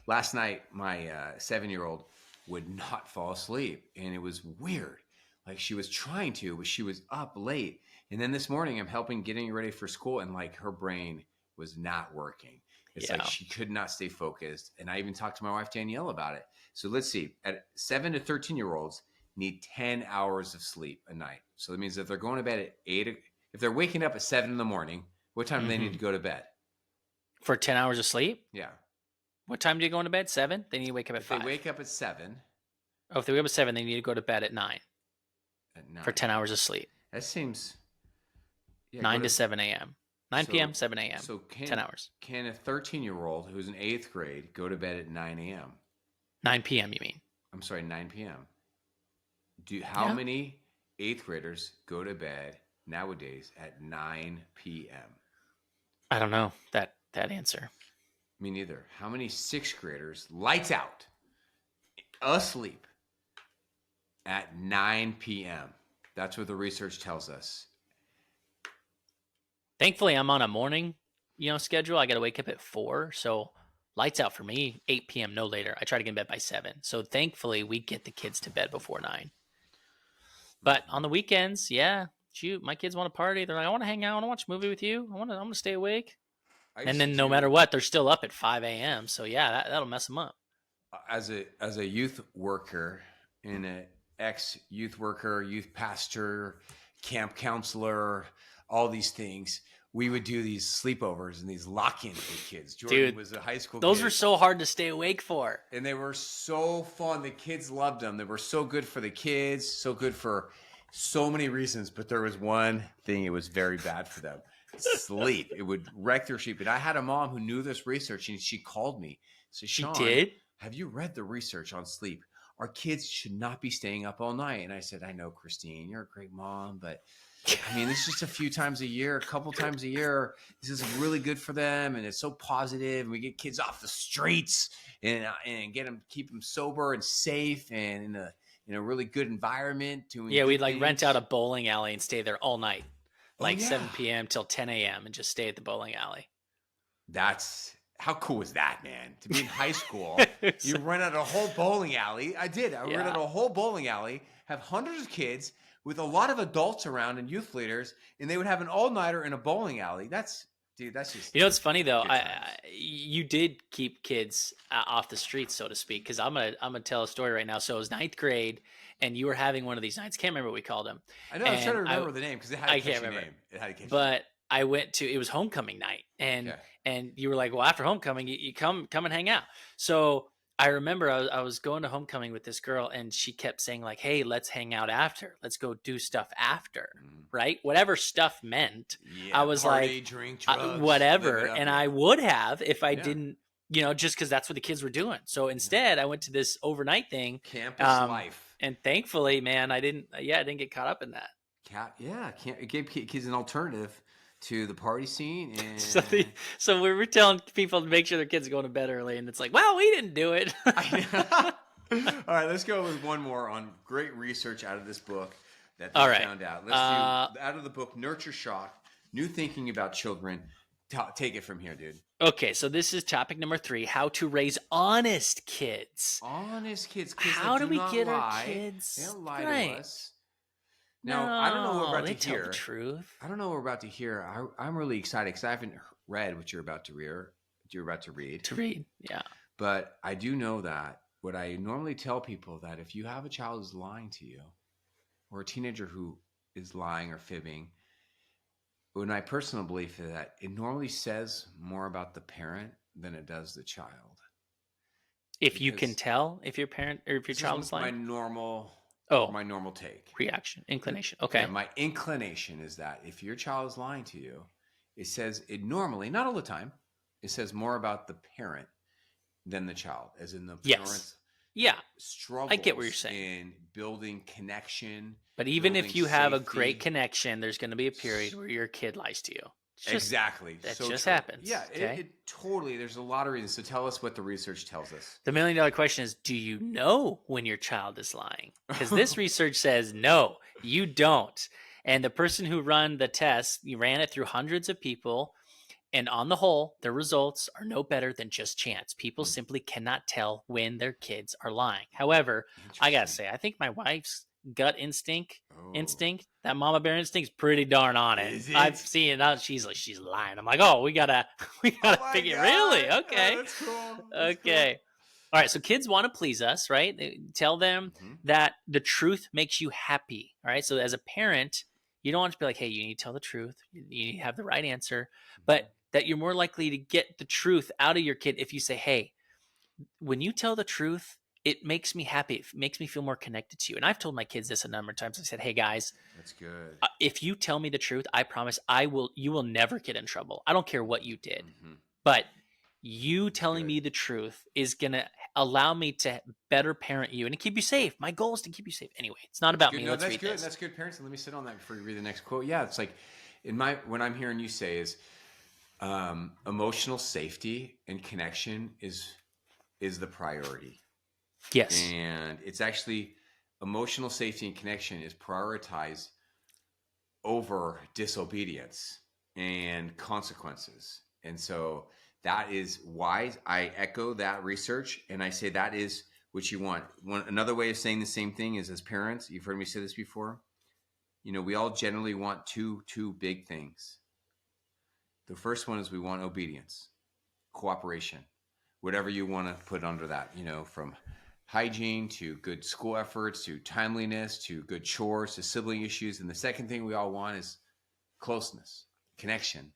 Last night, my 7-year-old would not fall asleep, and it was weird. Like she was trying to, but she was up late. And then this morning, I'm getting ready for school, and like her brain was not working. It's like she could not stay focused. And I even talked to my wife Danielle about it. So let's see. At 7 to 13-year-olds need 10 hours of sleep a night. So that means if they're going to bed at 8, if they're waking up at 7 in the morning, what time do they need to go to bed? For 10 hours of sleep? Yeah. What time do you go into bed? 7? They need to wake up at 5. They wake up at 7. Oh, if they wake up at 7, they need to go to bed at 9. At 9. For 10 hours of sleep. That seems... Yeah, 9 to 7 a.m. 9 p.m., 7 a.m., So 10 hours. can a 13-year-old who's in 8th grade go to bed at 9 a.m.? 9 p.m., you mean? I'm sorry, 9 p.m. How Yeah. many 8th graders go to bed nowadays at 9 p.m.? I don't know that answer. Me neither. How many 6th graders, lights out, asleep at 9 p.m.? That's what the research tells us. Thankfully, I'm on a morning, schedule. I got to wake up at 4, so lights out for me 8 p.m. no later. I try to get in bed by 7. So thankfully, we get the kids to bed before 9. But on the weekends, yeah, shoot, my kids want to party. They're like, I want to hang out. I want to watch a movie with you. I'm gonna stay awake. I And used then no to matter what, they're still up at 5 a.m. So yeah, that'll mess them up. as a youth worker and an ex youth worker, youth pastor, camp counselor, all these things. We would do these sleepovers and these lock-ins with kids. Jordan Dude, was a high school those kid, were so hard to stay awake for. and they were so fun. The kids loved them. They were so good for the kids, so good for so many reasons. But there was one thing; it was very bad for them. Sleep. It would wreck their sleep. And I had a mom who knew this research, and she called me. So She Sean, did? have you read the research on sleep? Our kids should not be staying up all night. And I said, I know, Christine, you're a great mom, but I mean, it's just a few times a year, a couple times a year. This is really good for them, and it's so positive. And we get kids off the streets and keep them sober and safe, and in a really good environment. Yeah, we'd like rent out a bowling alley and stay there all night, like 7 yeah. p.m. till 10 a.m. and just stay at the bowling alley. That's how cool was that, man? To be in high school, you rent out a whole bowling alley. I did. I rented a whole bowling alley, have hundreds of kids with a lot of adults around and youth leaders, and they would have an all-nighter in a bowling alley. That's just. It's funny though. You did keep kids off the streets, so to speak, because I'm gonna tell a story right now. So it was 9th grade, and you were having one of these nights. Can't remember what we called them. I know. I was trying to remember the name because it had a catchy name. It had a catchy name. But I went to, it was homecoming night, and you were like, well, after homecoming, you come and hang out. So I remember I was going to homecoming with this girl, and she kept saying like, hey, let's hang out after. Let's go do stuff after, right? Whatever stuff meant. Yeah, I was party, like, drink, drugs, whatever. And I would have if I didn't, just because that's what the kids were doing. So instead, I went to this overnight thing. Campus life. And thankfully, man, I didn't get caught up in that. It gave kids an alternative to the party scene. And so we were telling people to make sure their kids are going to bed early, and it's like, well, we didn't do it. All right, let's go with one more on great research out of this book that they found out. Let's do out of the book, Nurture Shock, New Thinking About Children. Take it from here, dude. Okay, so this is topic number 3, how to raise honest kids. Honest kids. How do we get our kids? They don't lie to us. Now, I don't know what we're about to hear. Tell the truth. I don't know what we're about to hear. I'm really excited because I haven't read what you're about to read. Yeah. But I do know that what I normally tell people, that if you have a child who's lying to you, or a teenager who is lying or fibbing, my personal belief is that it normally says more about the parent than it does the child. If you can tell if your parent or if your child is lying? My normal take. Reaction, inclination. Okay. Yeah, my inclination is that if your child is lying to you, it normally, not all the time, it says more about the parent than the child, as in the parents. Yeah. Struggles I get what you're saying. In building connection. But even if you have a great connection, there's going to be a period where your kid lies to you. Exactly. That just happens. Yeah, it totally, there's a lot of reasons. So tell us what the research tells us. The $1 million question is, do you know when your child is lying? Because this research says, no, you don't. And the person who ran the test, you ran it through hundreds of people. And on the whole, the results are no better than just chance. People simply cannot tell when their kids are lying. However, I got to say, I think my wife's gut instinct, that mama bear instinct, is pretty darn on it. I've seen it out. She's lying. I'm like, oh, we gotta figure. Really? Okay. That's cool. Okay. All right. So kids want to please us, right? Tell them that the truth makes you happy. All right. So as a parent, you don't want to be like, hey, you need to tell the truth. You need to have the right answer, but that you're more likely to get the truth out of your kid if you say, hey, when you tell the truth, it makes me happy. It makes me feel more connected to you. And I've told my kids this a number of times. I said, hey guys, That's good. if you tell me the truth, I promise you will never get in trouble. I don't care what you did, Mm-hmm. but you That's telling good. me the truth is going to allow me to better parent you and to keep you safe. My goal is to keep you safe. Anyway, it's not That's about good. me. No, Let's that's read good. this. That's good parenting. Let me sit on that before you read the next quote. Yeah, it's like what I'm hearing you say is emotional safety and connection is the priority. Yes. And it's actually emotional safety and connection is prioritized over disobedience and consequences. And so that is why I echo that research, and I say that is what you want. Another way of saying the same thing is, as parents, you've heard me say this before, we all generally want two big things. The first one is we want obedience, cooperation, whatever you want to put under that, from hygiene to good school efforts to timeliness to good chores to sibling issues. And the second thing we all want is closeness, connection,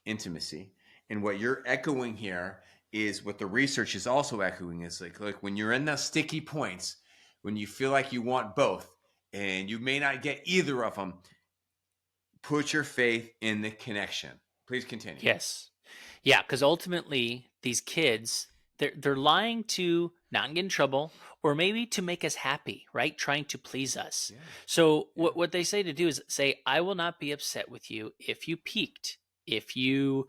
intimacy. And what you're echoing here is what the research is also echoing is like when you're in the sticky points, when you feel like you want both and you may not get either of them, put your faith in the connection. Please continue. Yes. Yeah, because ultimately these kids, they're lying to not get in trouble or maybe to make us happy, right? Trying to please us. Yeah. So Yeah. what they say to do is say, I will not be upset with you if you peaked, if you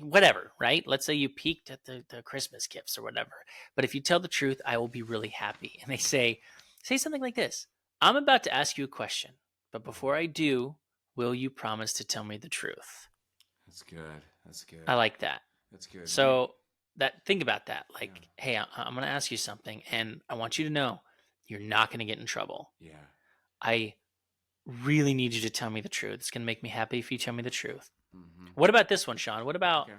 whatever, right? Let's say you peaked at the Christmas gifts or whatever. But if you tell the truth, I will be really happy. And they say something like this. I'm about to ask you a question, but before I do, will you promise to tell me the truth? That's good. That's good. I like that. That's good. So think about that. Like, Yeah. hey, I'm going to ask you something, and I want you to know you're not going to get in trouble. Yeah. I really need you to tell me the truth. It's going to make me happy if you tell me the truth. Mm-hmm. What about this one, Sean? What about? Okay.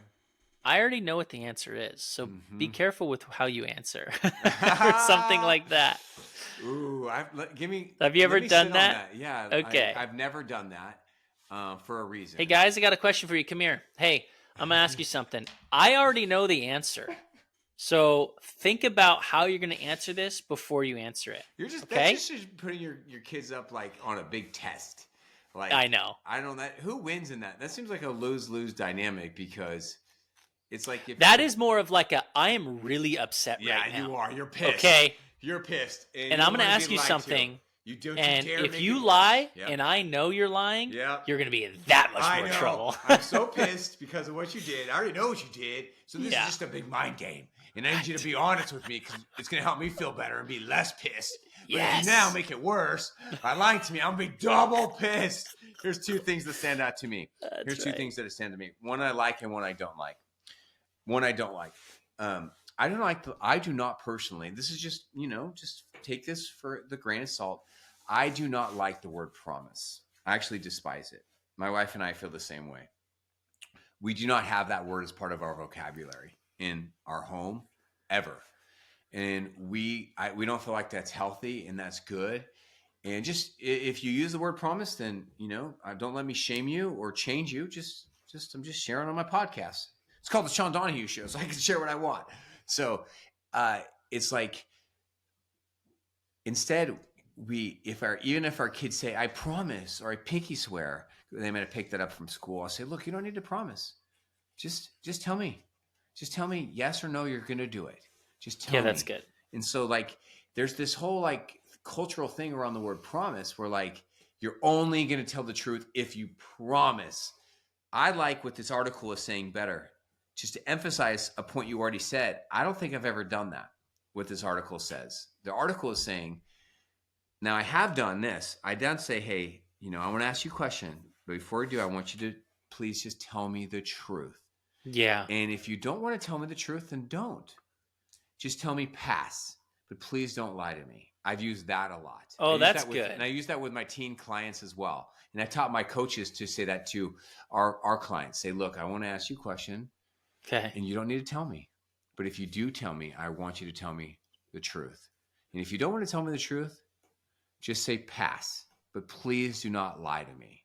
I already know what the answer is, so be Mm-hmm. careful with how you answer, or something like that. Ooh, Have you ever let me done sit that? on that. Yeah, Okay. I've never done that for a reason. Hey guys, I got a question for you. Come here. Hey, I'm gonna ask you something. I already know the answer. So think about how you're going to answer this before you answer it. That's just putting your kids up like on a big test. Like I know. I don't know that who wins in that. That seems like a lose-lose dynamic because it's like That is more of like I am really upset right now. Yeah, you are. You're pissed. Okay. You're pissed. And I'm going to ask you something. And if you lie and I know you're lying, you're going to be in that much more trouble. I'm so pissed because of what you did. I already know what you did. So this is just a big mind game. And I need you to be honest with me because it's going to help me feel better and be less pissed. But if you now make it worse by lying to me, I'm going to be double pissed. Here's two things that stand out to me. Here's two things that stand to me. One I like and one I don't like. One I don't like. I do not personally, this is just, just take this for the grain of salt. I do not like the word promise. I actually despise it. My wife and I feel the same way. We do not have that word as part of our vocabulary in our home ever. And we don't feel like that's healthy and that's good. And just if you use the word promise, then, don't let me shame you or change you. I'm just sharing on my podcast. It's called the Sean Donohue Show, so I can share what I want. So it's like instead even if our kids say I promise or I pinky swear, they might have picked that up from school. I'll say, look, you don't need to promise. Just tell me. Just tell me yes or no. You're going to do it. Just tell me. Yeah, that's good. And so like there's this whole like cultural thing around the word promise where like you're only going to tell the truth if you promise. I like what this article is saying better. Just to emphasize a point you already said, I don't think I've ever done that, what this article says. The article is saying, now I have done this. I don't say, hey, I want to ask you a question. But before I do, I want you to please just tell me the truth. Yeah. And if you don't want to tell me the truth, then don't. Just tell me pass. But please don't lie to me. I've used that a lot. Oh, that's good. And I use that with my teen clients as well. And I taught my coaches to say that to our clients. Say, look, I want to ask you a question. Okay. And you don't need to tell me. But if you do tell me, I want you to tell me the truth. And if you don't want to tell me the truth, just say pass. But please do not lie to me.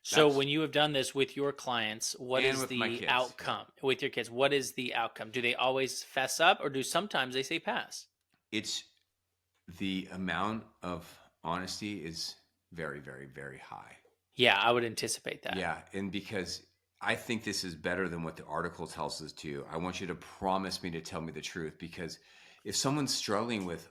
So when you have done this with your clients, what is the outcome with your kids? What is the outcome? Do they always fess up or do sometimes they say pass? it's the amount of honesty is very, very, very high. Yeah, I would anticipate that. Yeah, and because I think this is better than what the article tells us to, I want you to promise me to tell me the truth, because if someone's struggling with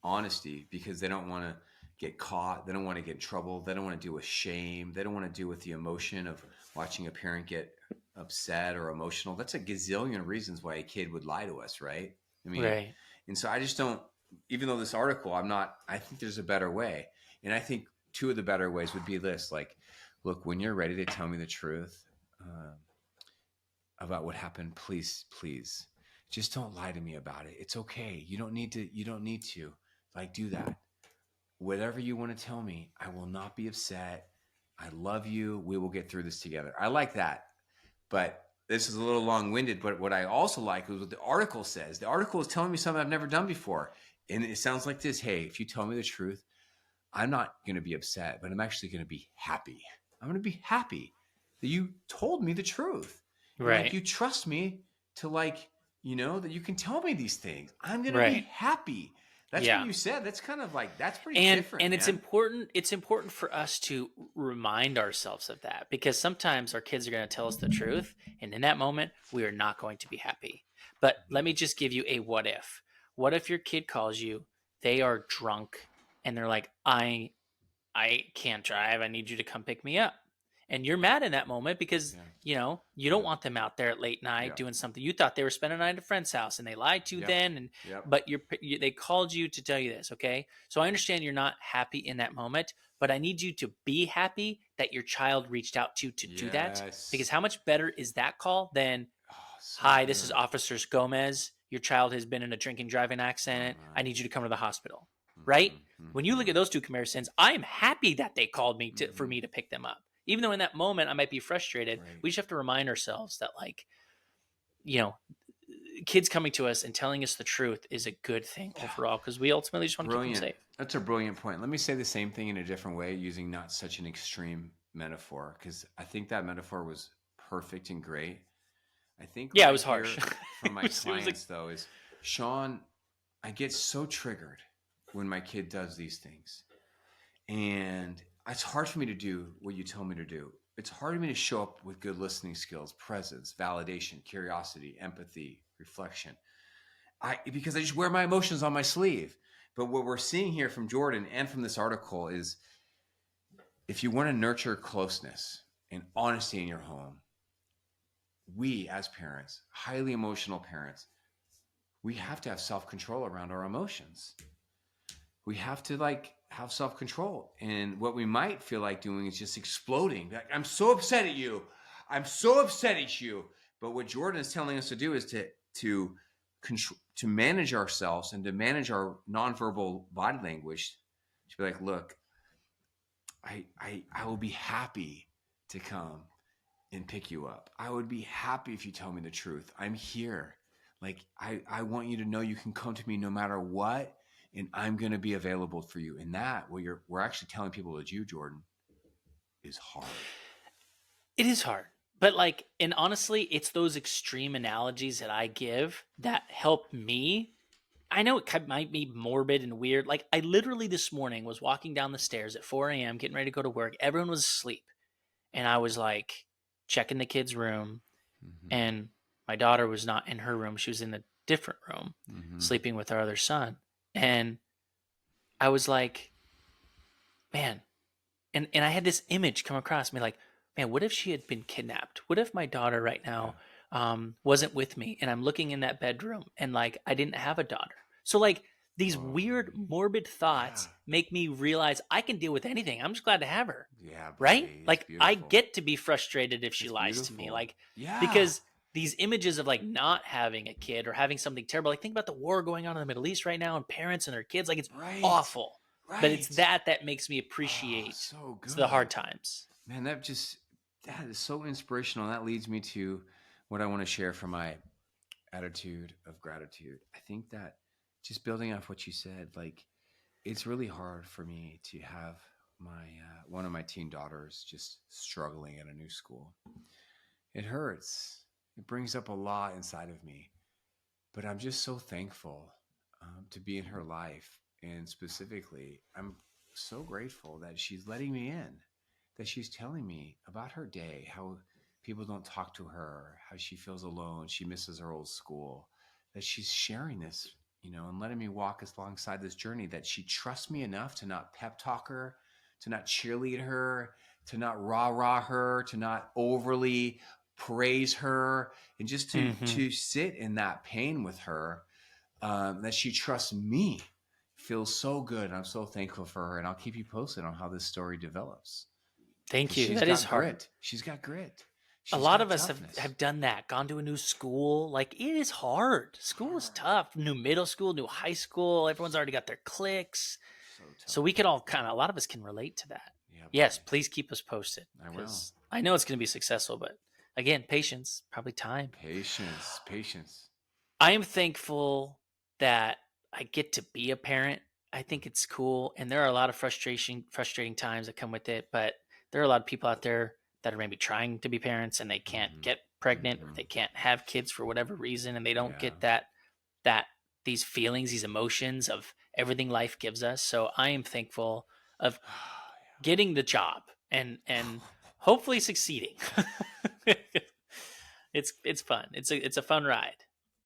honesty because they don't want to get caught, they don't want to get in trouble, they don't want to deal with shame, they don't want to deal with the emotion of watching a parent get upset or emotional, that's a gazillion reasons why a kid would lie to us, right? I mean, Right. and so I just don't, even though this article, I think there's a better way. And I think two of the better ways would be this, like, look, when you're ready to tell me the truth uh, about what happened, please, just don't lie to me about it. It's okay. You don't need to like do that. Whatever you want to tell me, I will not be upset. I love you. We will get through this together. I like that. But this is a little long-winded, but what I also like is what the article says. The article is telling me something I've never done before. And it sounds like this: hey, if you tell me the truth, I'm not going to be upset, but I'm actually going to be happy. I'm going to be happy that you told me the truth. And like, Right. you trust me to, like, that you can tell me these things. I'm going to Right. be happy. That's what Yeah. you said. That's kind of like, that's pretty And different, it's man. important for us to remind ourselves of that, because sometimes our kids are going to tell us the truth, and in that moment we are not going to be happy. But let me just give you a what if. What if your kid calls you, they are drunk, and they're like, I can't drive. I need you to come pick me up. And you're mad in that moment because, Yeah. you don't want them out there at late night Yeah. doing something. You thought they were spending a night at a friend's house and they lied to you Yep. then. And Yep. but they called you to tell you this. Okay. So I understand you're not happy in that moment, but I need you to be happy that your child reached out to you to do that, because Yes. how much better is that call than, Oh, so hi, this is good. Officer Gomez. Your child has been in a drinking driving accident. I Right. need you to come to the hospital. Right? Mm-hmm. When you look at Mm-hmm. those two comparisons, I am happy that they called me for Mm-hmm. me to pick them up. Even though in that moment I might be frustrated, Right. we just have to remind ourselves that, like, you know, kids coming to us and telling us the truth is a good thing overall, because we ultimately just want to keep them Brilliant. safe. That's a brilliant point. Let me say the same thing in a different way, using not such an extreme metaphor, because I think that metaphor was perfect and great. I think what Yeah, it I was harsh. hear from my It was like, clients, though, is, Sean, I get so triggered when my kid does these things. And it's hard for me to do what you tell me to do. It's hard for me to show up with good listening skills, presence, validation, curiosity, empathy, reflection. Because I just wear my emotions on my sleeve. But what we're seeing here from Jordan and from this article is, if you want to nurture closeness and honesty in your home, we as parents, highly emotional parents, we have to have self-control around our emotions. We have to, like, have self-control. And what we might feel like doing is just exploding. Like, I'm so upset at you. I'm so upset at you. But what Jordan is telling us to do is to control, to manage ourselves and to manage our nonverbal body language. To be like, look, I will be happy to come and pick you up. I would be happy if you tell me the truth. I'm here. Like, I want you to know you can come to me no matter what, and I'm going to be available for you. And that, what we're actually telling people to do, Jordan, is hard. it is hard. But, like, and honestly, it's those extreme analogies that I give that help me. I know it might be morbid and weird. Like, I literally this morning was walking down the stairs at 4 a.m., getting ready to go to work. Everyone was asleep. And I was like checking the kids' room, Mm-hmm. and my daughter was not in her room. She was in a different room, Mm-hmm. sleeping with our other son. And I was like, man, and I had this image come across me, like, man, what if she had been kidnapped? What if my daughter right Yeah. now wasn't with me, and I'm looking in that bedroom, and, like, I didn't have a daughter? So, like, these Whoa. weird morbid thoughts Yeah. make me realize I can deal with anything. I'm just glad to have her. Yeah, Right? buddy. It's Like, I beautiful. get to be frustrated if she It's lies to me. beautiful. Like, Yeah. because these images of, like, not having a kid or having something terrible, like, think about the war going on in the Middle East right now and parents and their kids, like, it's Right. awful. But it's Right. that makes me Oh, appreciate so the hard good. times. Man, that is so inspirational. That leads me to what I want to share from my attitude of gratitude. I think that, just building off what you said, like, it's really hard for me to have my one of my teen daughters just struggling at a new school. It hurts. It brings up a lot inside of me, but I'm just so thankful to be in her life. And specifically, I'm so grateful that she's letting me in, that she's telling me about her day, how people don't talk to her, how she feels alone, she misses her old school, that she's sharing this, and letting me walk alongside this journey, that she trusts me enough to not pep talk her, to not cheerlead her, to not rah-rah her, to not overly praise her, and just to Mm-hmm. to sit in that pain with her, that she trusts me feels so good. I'm so thankful for her, and I'll keep you posted on how this story develops. Thank Because you. she's That is got hard. grit. She's got grit. A She's lot of got us have, toughness. have done that, gone to a new school. Like, it is hard. School is Hard. tough. New middle school, new high school. Everyone's already got their cliques. So So tough. we can all kind of, a lot of us can relate to that. Yeah, Yes, buddy. please keep us posted I will. because I know it's going to be successful. But again, patience, probably time. Patience. Patience. I am thankful that I get to be a parent. I think it's cool, and there are a lot of frustrating times that come with it. But there are a lot of people out there that are maybe trying to be parents and they can't Mm-hmm. get pregnant or Mm-hmm. they can't have kids for whatever reason, and they don't Yeah. get that these feelings, these emotions of everything life gives us. So I am thankful of getting the job and hopefully succeeding. It's fun. It's a fun ride.